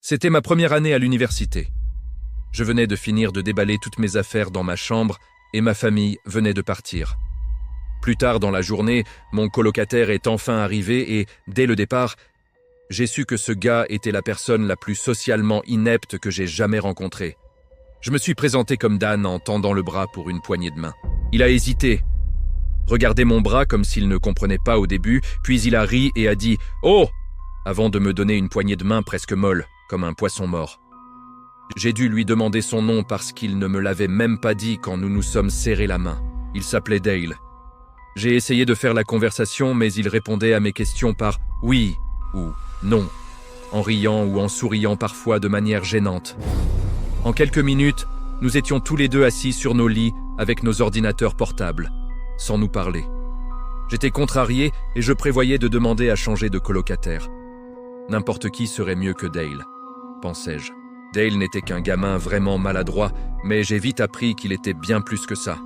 C'était ma première année à l'université. Je venais de finir de déballer toutes mes affaires dans ma chambre et ma famille venait de partir. Plus tard dans la journée, mon colocataire est enfin arrivé et, dès le départ, j'ai su que ce gars était la personne la plus socialement inepte que j'ai jamais rencontrée. Je me suis présenté comme Dan en tendant le bras pour une poignée de main. Il a hésité, regardé mon bras comme s'il ne comprenait pas au début, puis il a ri et a dit « Oh !» avant de me donner une poignée de main presque molle, comme un poisson mort. J'ai dû lui demander son nom parce qu'il ne me l'avait même pas dit quand nous nous sommes serrés la main. Il s'appelait Dale. J'ai essayé de faire la conversation, mais il répondait à mes questions par « oui » ou « non », en riant ou en souriant parfois de manière gênante. En quelques minutes, nous étions tous les deux assis sur nos lits avec nos ordinateurs portables, sans nous parler. J'étais contrarié et je prévoyais de demander à changer de colocataire. N'importe qui serait mieux que Dale, pensais-je. Dale n'était qu'un gamin vraiment maladroit, mais j'ai vite appris qu'il était bien plus que ça.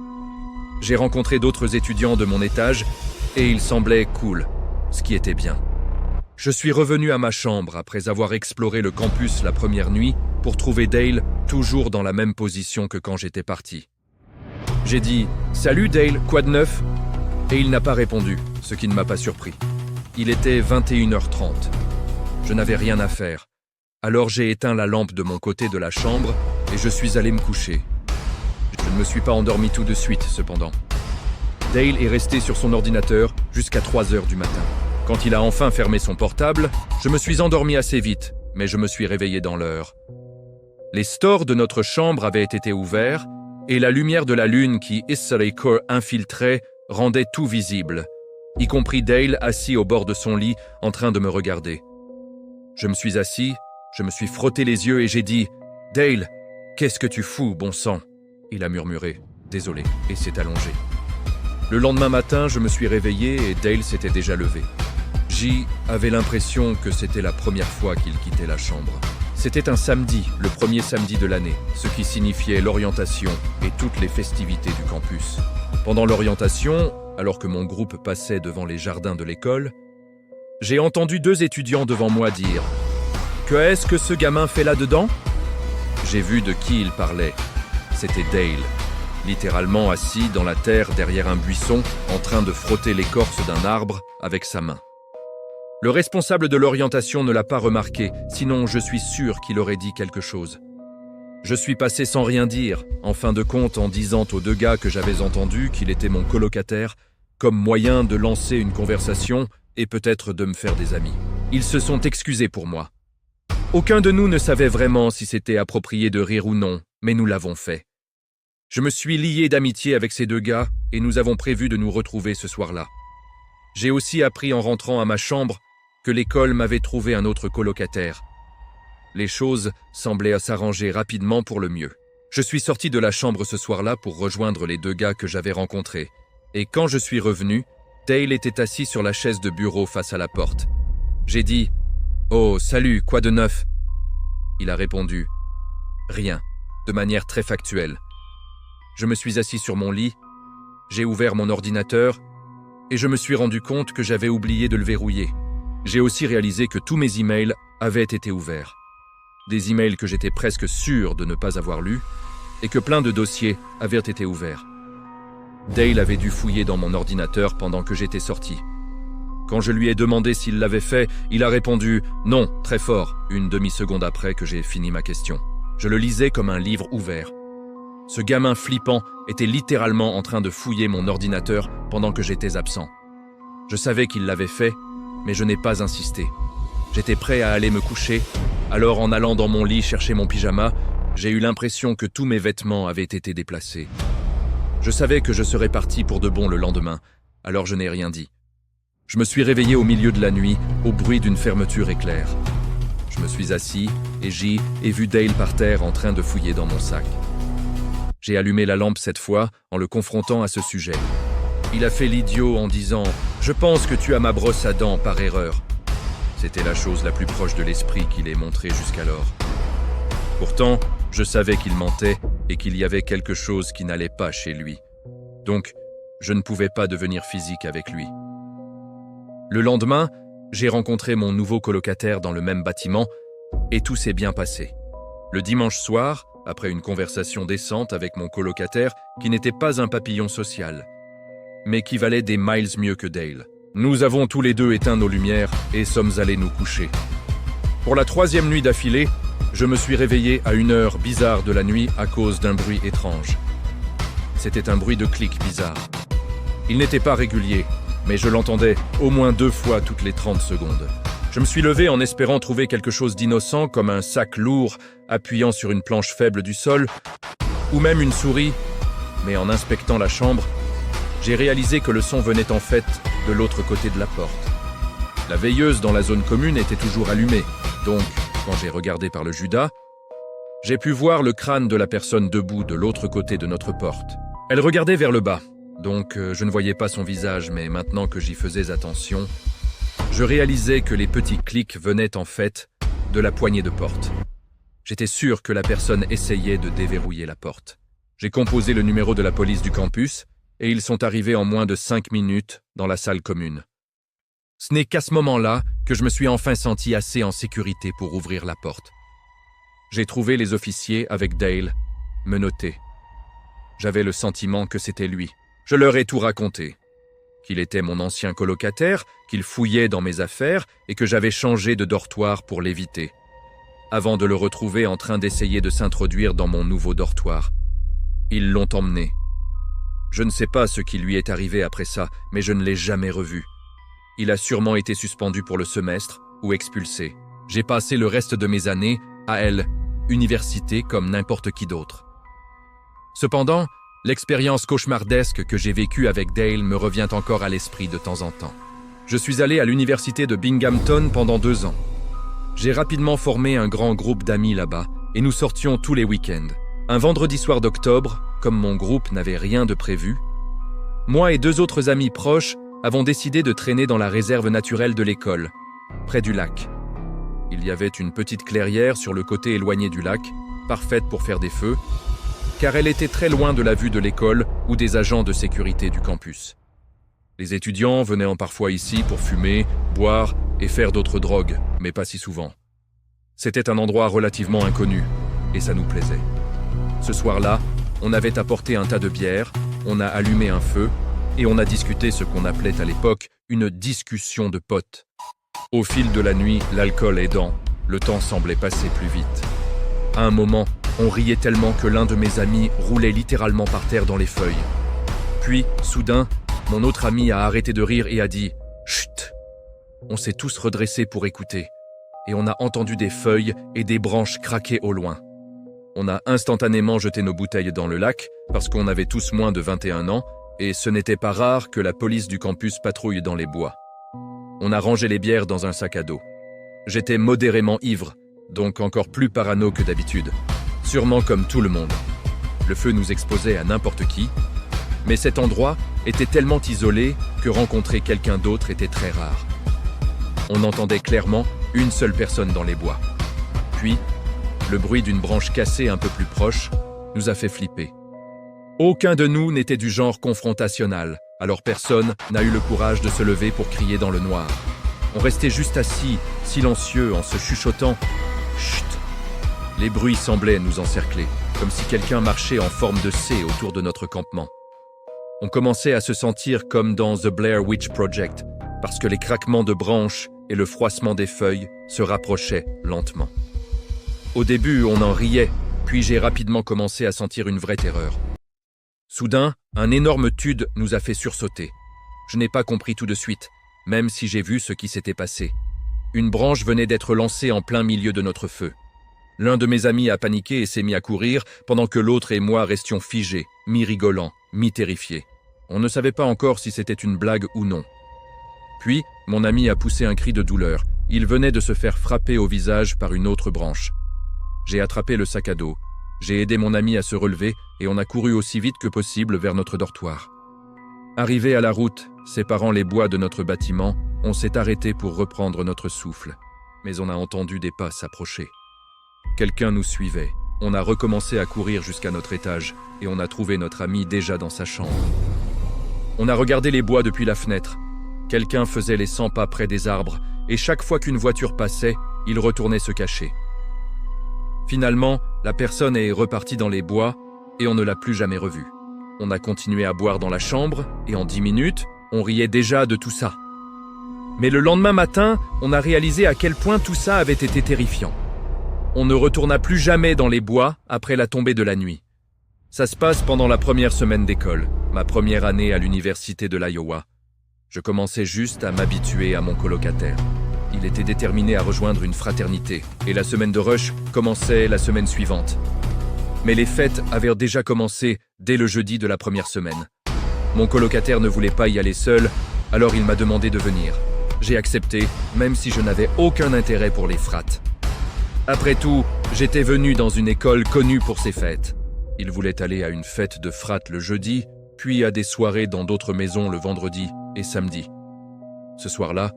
J'ai rencontré d'autres étudiants de mon étage et ils semblaient cool, ce qui était bien. Je suis revenu à ma chambre après avoir exploré le campus la première nuit pour trouver Dale toujours dans la même position que quand j'étais parti. J'ai dit « Salut Dale, quoi de neuf ?» et il n'a pas répondu, ce qui ne m'a pas surpris. Il était 21h30. Je n'avais rien à faire. Alors j'ai éteint la lampe de mon côté de la chambre et je suis allé me coucher. Je ne me suis pas endormi tout de suite, cependant. Dale est resté sur son ordinateur jusqu'à 3h du matin. Quand il a enfin fermé son portable, je me suis endormi assez vite, mais je me suis réveillé dans l'heure. Les stores de notre chambre avaient été ouverts et la lumière de la lune qui History Core infiltrait rendait tout visible, y compris Dale assis au bord de son lit en train de me regarder. Je me suis assis, je me suis frotté les yeux et j'ai dit « Dale, qu'est-ce que tu fous, bon sang ?» Il a murmuré « Désolé » et s'est allongé. Le lendemain matin, je me suis réveillé et Dale s'était déjà levé. J avait l'impression que c'était la première fois qu'il quittait la chambre. C'était un samedi, le premier samedi de l'année, ce qui signifiait l'orientation et toutes les festivités du campus. Pendant l'orientation, alors que mon groupe passait devant les jardins de l'école, j'ai entendu 2 étudiants devant moi dire « Qu'est-ce que ce gamin fait là-dedans ?» J'ai vu de qui il parlait. C'était Dale, littéralement assis dans la terre derrière un buisson, en train de frotter l'écorce d'un arbre avec sa main. Le responsable de l'orientation ne l'a pas remarqué, sinon je suis sûr qu'il aurait dit quelque chose. Je suis passé sans rien dire, en fin de compte en disant aux 2 gars que j'avais entendus qu'il était mon colocataire, comme moyen de lancer une conversation et peut-être de me faire des amis. Ils se sont excusés pour moi. Aucun de nous ne savait vraiment si c'était approprié de rire ou non, mais nous l'avons fait. Je me suis lié d'amitié avec ces 2 gars et nous avons prévu de nous retrouver ce soir-là. J'ai aussi appris en rentrant à ma chambre que l'école m'avait trouvé un autre colocataire. Les choses semblaient s'arranger rapidement pour le mieux. Je suis sorti de la chambre ce soir-là pour rejoindre les 2 gars que j'avais rencontrés. Et quand je suis revenu, Dale était assis sur la chaise de bureau face à la porte. J'ai dit « Oh, salut, quoi de neuf ?» Il a répondu « Rien », de manière très factuelle. Je me suis assis sur mon lit, j'ai ouvert mon ordinateur et je me suis rendu compte que j'avais oublié de le verrouiller. J'ai aussi réalisé que tous mes emails avaient été ouverts. Des emails que j'étais presque sûr de ne pas avoir lus et que plein de dossiers avaient été ouverts. Dale avait dû fouiller dans mon ordinateur pendant que j'étais sorti. Quand je lui ai demandé s'il l'avait fait, il a répondu « non » très fort, une demi-seconde après que j'ai fini ma question. Je le lisais comme un livre ouvert. Ce gamin flippant était littéralement en train de fouiller mon ordinateur pendant que j'étais absent. Je savais qu'il l'avait fait, mais je n'ai pas insisté. J'étais prêt à aller me coucher, alors en allant dans mon lit chercher mon pyjama, j'ai eu l'impression que tous mes vêtements avaient été déplacés. Je savais que je serais parti pour de bon le lendemain, alors je n'ai rien dit. Je me suis réveillé au milieu de la nuit, au bruit d'une fermeture éclair. Je me suis assis et j'ai vu Dale par terre en train de fouiller dans mon sac. J'ai allumé la lampe cette fois en le confrontant à ce sujet. Il a fait l'idiot en disant « Je pense que tu as ma brosse à dents par erreur ». C'était la chose la plus proche de l'esprit qu'il ait montré jusqu'alors. Pourtant, je savais qu'il mentait et qu'il y avait quelque chose qui n'allait pas chez lui. Donc, je ne pouvais pas devenir physique avec lui. Le lendemain, j'ai rencontré mon nouveau colocataire dans le même bâtiment et tout s'est bien passé. Le dimanche soir, après une conversation décente avec mon colocataire, qui n'était pas un papillon social, mais qui valait des miles mieux que Dale, nous avons tous les deux éteint nos lumières et sommes allés nous coucher. Pour la 3e nuit d'affilée, je me suis réveillé à une heure bizarre de la nuit à cause d'un bruit étrange. C'était un bruit de clic bizarre. Il n'était pas régulier, mais je l'entendais au moins 2 fois toutes les 30 secondes. Je me suis levé en espérant trouver quelque chose d'innocent comme un sac lourd appuyant sur une planche faible du sol, ou même une souris, mais en inspectant la chambre, j'ai réalisé que le son venait en fait de l'autre côté de la porte. La veilleuse dans la zone commune était toujours allumée, donc, quand j'ai regardé par le judas, j'ai pu voir le crâne de la personne debout de l'autre côté de notre porte. Elle regardait vers le bas, donc je ne voyais pas son visage, mais maintenant que j'y faisais attention, je réalisais que les petits clics venaient en fait de la poignée de porte. J'étais sûr que la personne essayait de déverrouiller la porte. J'ai composé le numéro de la police du campus et ils sont arrivés en moins de 5 minutes dans la salle commune. Ce n'est qu'à ce moment-là que je me suis enfin senti assez en sécurité pour ouvrir la porte. J'ai trouvé les officiers avec Dale, menottés. J'avais le sentiment que c'était lui. Je leur ai tout raconté. Qu'il était mon ancien colocataire, qu'il fouillait dans mes affaires et que j'avais changé de dortoir pour l'éviter, avant de le retrouver en train d'essayer de s'introduire dans mon nouveau dortoir. Ils l'ont emmené. Je ne sais pas ce qui lui est arrivé après ça, mais je ne l'ai jamais revu. Il a sûrement été suspendu pour le semestre ou expulsé. J'ai passé le reste de mes années à université comme n'importe qui d'autre. Cependant, l'expérience cauchemardesque que j'ai vécue avec Dale me revient encore à l'esprit de temps en temps. Je suis allé à l'université de Binghamton pendant 2 ans. J'ai rapidement formé un grand groupe d'amis là-bas et nous sortions tous les week-ends. Un vendredi soir d'octobre, comme mon groupe n'avait rien de prévu, moi et 2 autres amis proches avons décidé de traîner dans la réserve naturelle de l'école, près du lac. Il y avait une petite clairière sur le côté éloigné du lac, parfaite pour faire des feux, car elle était très loin de la vue de l'école ou des agents de sécurité du campus. Les étudiants venaient parfois ici pour fumer, boire et faire d'autres drogues, mais pas si souvent. C'était un endroit relativement inconnu, et ça nous plaisait. Ce soir-là, on avait apporté un tas de bière, on a allumé un feu, et on a discuté ce qu'on appelait à l'époque une discussion de potes. Au fil de la nuit, l'alcool aidant, le temps semblait passer plus vite. À un moment, on riait tellement que l'un de mes amis roulait littéralement par terre dans les feuilles. Puis, soudain, mon autre ami a arrêté de rire et a dit « Chut !» On s'est tous redressés pour écouter, et on a entendu des feuilles et des branches craquer au loin. On a instantanément jeté nos bouteilles dans le lac, parce qu'on avait tous moins de 21 ans, et ce n'était pas rare que la police du campus patrouille dans les bois. On a rangé les bières dans un sac à dos. J'étais modérément ivre, donc encore plus parano que d'habitude. Sûrement comme tout le monde. Le feu nous exposait à n'importe qui, mais cet endroit était tellement isolé que rencontrer quelqu'un d'autre était très rare. On entendait clairement une seule personne dans les bois. Puis, le bruit d'une branche cassée un peu plus proche nous a fait flipper. Aucun de nous n'était du genre confrontationnel, alors personne n'a eu le courage de se lever pour crier dans le noir. On restait juste assis, silencieux, en se chuchotant « Chut !» Les bruits semblaient nous encercler, comme si quelqu'un marchait en forme de C autour de notre campement. On commençait à se sentir comme dans The Blair Witch Project, parce que les craquements de branches et le froissement des feuilles se rapprochaient lentement. Au début, on en riait, puis j'ai rapidement commencé à sentir une vraie terreur. Soudain, un énorme tude nous a fait sursauter. Je n'ai pas compris tout de suite, même si j'ai vu ce qui s'était passé. Une branche venait d'être lancée en plein milieu de notre feu. L'un de mes amis a paniqué et s'est mis à courir, pendant que l'autre et moi restions figés, mi-rigolants, mi-terrifiés. On ne savait pas encore si c'était une blague ou non. Puis, mon ami a poussé un cri de douleur. Il venait de se faire frapper au visage par une autre branche. J'ai attrapé le sac à dos. J'ai aidé mon ami à se relever et on a couru aussi vite que possible vers notre dortoir. Arrivé à la route, séparant les bois de notre bâtiment, on s'est arrêté pour reprendre notre souffle. Mais on a entendu des pas s'approcher. Quelqu'un nous suivait. On a recommencé à courir jusqu'à notre étage et on a trouvé notre ami déjà dans sa chambre. On a regardé les bois depuis la fenêtre. Quelqu'un faisait les 100 pas près des arbres et chaque fois qu'une voiture passait, il retournait se cacher. Finalement, la personne est repartie dans les bois et on ne l'a plus jamais revue. On a continué à boire dans la chambre et en 10 minutes, on riait déjà de tout ça. Mais le lendemain matin, on a réalisé à quel point tout ça avait été terrifiant. On ne retourna plus jamais dans les bois après la tombée de la nuit. Ça se passe pendant la première semaine d'école, ma première année à l'université de l'Iowa. Je commençais juste à m'habituer à mon colocataire. Il était déterminé à rejoindre une fraternité, et la semaine de rush commençait la semaine suivante. Mais les fêtes avaient déjà commencé dès le jeudi de la première semaine. Mon colocataire ne voulait pas y aller seul, alors il m'a demandé de venir. J'ai accepté, même si je n'avais aucun intérêt pour les frates. Après tout, j'étais venu dans une école connue pour ses fêtes. Il voulait aller à une fête de frates le jeudi, puis à des soirées dans d'autres maisons le vendredi et samedi. Ce soir-là,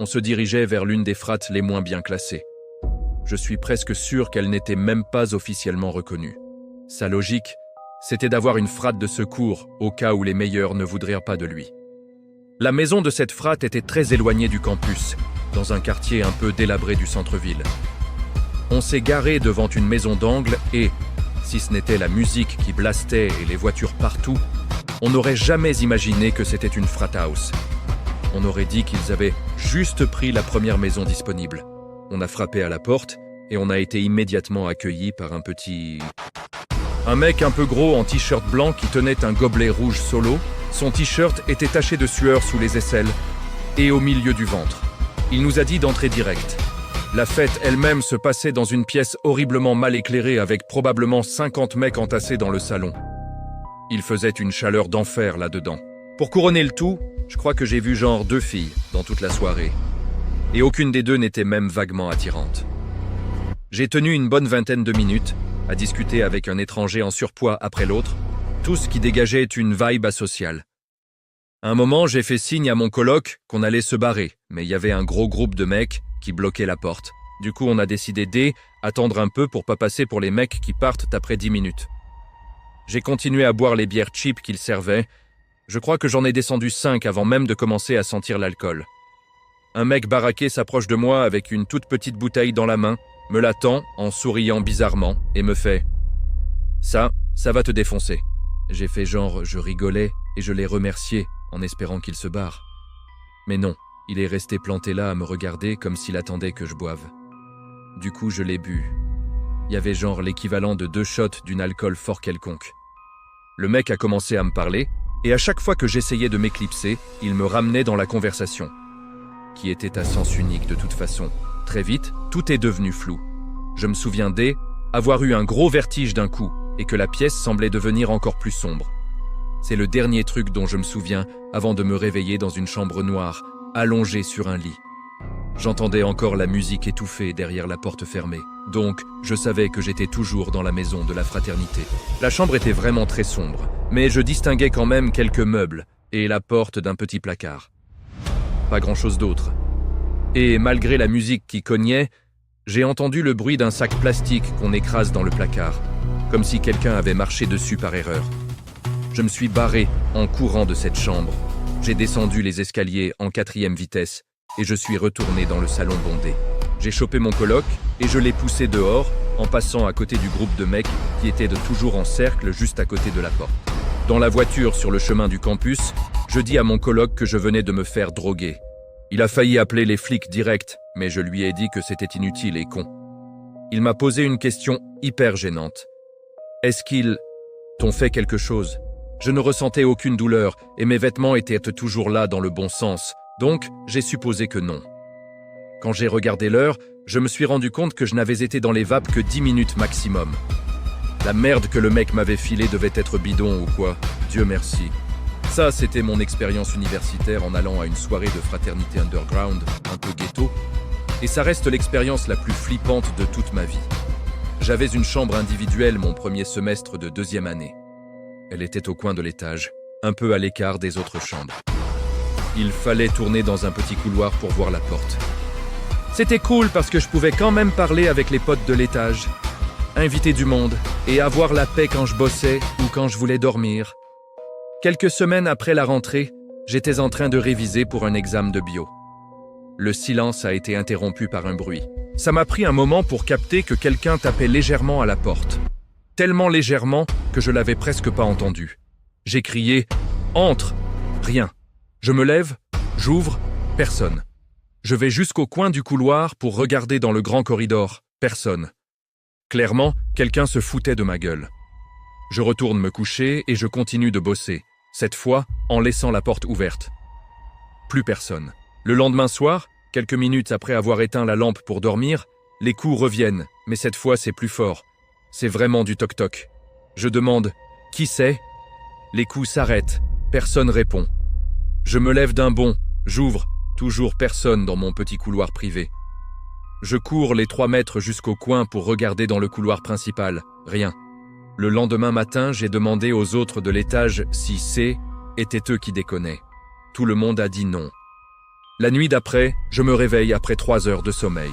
on se dirigeait vers l'une des frates les moins bien classées. Je suis presque sûr qu'elle n'était même pas officiellement reconnue. Sa logique, c'était d'avoir une frate de secours au cas où les meilleurs ne voudraient pas de lui. La maison de cette frate était très éloignée du campus, dans un quartier un peu délabré du centre-ville. On s'est garé devant une maison d'angle et, si ce n'était la musique qui blastait et les voitures partout, on n'aurait jamais imaginé que c'était une frat house. On aurait dit qu'ils avaient juste pris la première maison disponible. On a frappé à la porte et on a été immédiatement accueillis par un mec un peu gros en t-shirt blanc qui tenait un gobelet rouge solo. Son t-shirt était taché de sueur sous les aisselles et au milieu du ventre. Il nous a dit d'entrer direct. La fête elle-même se passait dans une pièce horriblement mal éclairée avec probablement 50 mecs entassés dans le salon. Il faisait une chaleur d'enfer là-dedans. Pour couronner le tout, je crois que j'ai vu genre 2 filles dans toute la soirée. Et aucune des deux n'était même vaguement attirante. J'ai tenu une bonne vingtaine de minutes à discuter avec un étranger en surpoids après l'autre, tout ce qui dégageait une vibe asociale. À un moment, j'ai fait signe à mon coloc qu'on allait se barrer, mais il y avait un gros groupe de mecs qui bloquait la porte. Du coup, on a décidé d'attendre un peu pour pas passer pour les mecs qui partent après 10 minutes. J'ai continué à boire les bières cheap qu'ils servaient. Je crois que j'en ai descendu 5 avant même de commencer à sentir l'alcool. Un mec baraqué s'approche de moi avec une toute petite bouteille dans la main, me la tend en souriant bizarrement et me fait « Ça va te défoncer ». J'ai fait genre je rigolais et je l'ai remercié en espérant qu'il se barre. Mais non, il est resté planté là à me regarder comme s'il attendait que je boive. Du coup, je l'ai bu. Il y avait genre l'équivalent de 2 shots d'une alcool fort quelconque. Le mec a commencé à me parler, et à chaque fois que j'essayais de m'éclipser, il me ramenait dans la conversation, qui était à sens unique de toute façon. Très vite, tout est devenu flou. Je me souviens d'avoir eu un gros vertige d'un coup, et que la pièce semblait devenir encore plus sombre. C'est le dernier truc dont je me souviens avant de me réveiller dans une chambre noire, allongé sur un lit. J'entendais encore la musique étouffée derrière la porte fermée. Donc, je savais que j'étais toujours dans la maison de la fraternité. La chambre était vraiment très sombre, mais je distinguais quand même quelques meubles et la porte d'un petit placard. Pas grand-chose d'autre. Et malgré la musique qui cognait, j'ai entendu le bruit d'un sac plastique qu'on écrase dans le placard, comme si quelqu'un avait marché dessus par erreur. Je me suis barré en courant de cette chambre. J'ai descendu les escaliers en 4e vitesse et je suis retourné dans le salon bondé. J'ai chopé mon coloc et je l'ai poussé dehors en passant à côté du groupe de mecs qui étaient toujours en cercle juste à côté de la porte. Dans la voiture sur le chemin du campus, je dis à mon coloc que je venais de me faire droguer. Il a failli appeler les flics direct, mais je lui ai dit que c'était inutile et con. Il m'a posé une question hyper gênante. Est-ce qu'ils t'ont fait quelque chose ? Je ne ressentais aucune douleur et mes vêtements étaient toujours là dans le bon sens, donc j'ai supposé que non. Quand j'ai regardé l'heure, je me suis rendu compte que je n'avais été dans les vapes que 10 minutes maximum. La merde que le mec m'avait filée devait être bidon ou quoi, Dieu merci. Ça, c'était mon expérience universitaire en allant à une soirée de fraternité underground, un peu ghetto, et ça reste l'expérience la plus flippante de toute ma vie. J'avais une chambre individuelle mon premier semestre de 2e année. Elle était au coin de l'étage, un peu à l'écart des autres chambres. Il fallait tourner dans un petit couloir pour voir la porte. C'était cool parce que je pouvais quand même parler avec les potes de l'étage, inviter du monde et avoir la paix quand je bossais ou quand je voulais dormir. Quelques semaines après la rentrée, j'étais en train de réviser pour un examen de bio. Le silence a été interrompu par un bruit. Ça m'a pris un moment pour capter que quelqu'un tapait légèrement à la porte. Tellement légèrement que je l'avais presque pas entendu. J'ai crié « Entre !» Rien. Je me lève, j'ouvre, personne. Je vais jusqu'au coin du couloir pour regarder dans le grand corridor, personne. Clairement, quelqu'un se foutait de ma gueule. Je retourne me coucher et je continue de bosser, cette fois en laissant la porte ouverte. Plus personne. Le lendemain soir, quelques minutes après avoir éteint la lampe pour dormir, les coups reviennent, mais cette fois c'est plus fort. C'est vraiment du toc-toc. Je demande « Qui c'est ?» Les coups s'arrêtent, personne répond. Je me lève d'un bond, j'ouvre, toujours personne dans mon petit couloir privé. Je cours les 3 mètres jusqu'au coin pour regarder dans le couloir principal, rien. Le lendemain matin, j'ai demandé aux autres de l'étage si étaient eux qui déconnaient. Tout le monde a dit non. La nuit d'après, je me réveille après 3 heures de sommeil.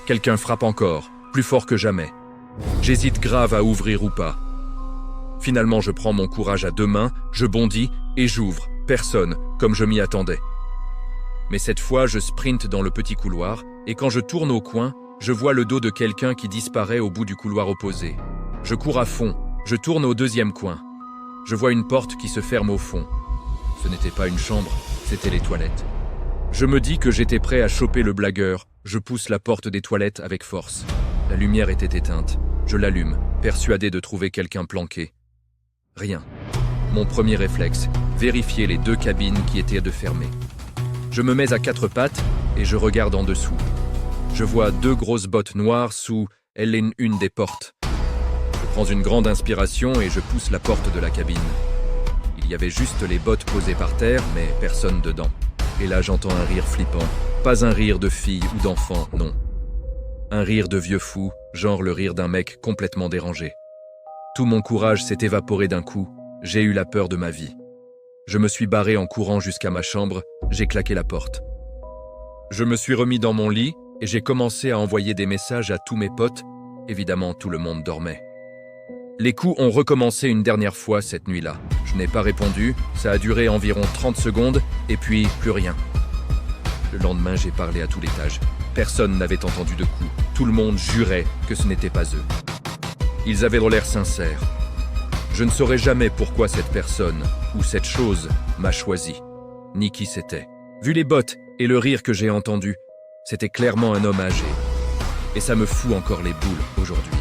Quelqu'un frappe encore, plus fort que jamais. J'hésite grave à ouvrir ou pas. Finalement, je prends mon courage à 2 mains, je bondis et j'ouvre, personne, comme je m'y attendais. Mais cette fois, je sprinte dans le petit couloir et quand je tourne au coin, je vois le dos de quelqu'un qui disparaît au bout du couloir opposé. Je cours à fond, je tourne au 2e coin. Je vois une porte qui se ferme au fond. Ce n'était pas une chambre, c'était les toilettes. Je me dis que j'étais prêt à choper le blagueur. Je pousse la porte des toilettes avec force. La lumière était éteinte. Je l'allume, persuadé de trouver quelqu'un planqué. Rien. Mon premier réflexe, vérifier les 2 cabines qui étaient de fermées. Je me mets à 4 pattes et je regarde en dessous. Je vois 2 grosses bottes noires sous une des portes. Je prends une grande inspiration et je pousse la porte de la cabine. Il y avait juste les bottes posées par terre, mais personne dedans. Et là, j'entends un rire flippant. Pas un rire de fille ou d'enfant, non. Un rire de vieux fou, genre le rire d'un mec complètement dérangé. Tout mon courage s'est évaporé d'un coup. J'ai eu la peur de ma vie. Je me suis barré en courant jusqu'à ma chambre, j'ai claqué la porte. Je me suis remis dans mon lit et j'ai commencé à envoyer des messages à tous mes potes. Évidemment, tout le monde dormait. Les coups ont recommencé une dernière fois cette nuit-là. Je n'ai pas répondu, ça a duré environ 30 secondes, et puis plus rien. Le lendemain, j'ai parlé à tout l'étage. Personne n'avait entendu de coups. Tout le monde jurait que ce n'était pas eux. Ils avaient l'air sincères. Je ne saurais jamais pourquoi cette personne, ou cette chose, m'a choisi, ni qui c'était. Vu les bottes et le rire que j'ai entendu, c'était clairement un homme âgé. Et ça me fout encore les boules aujourd'hui.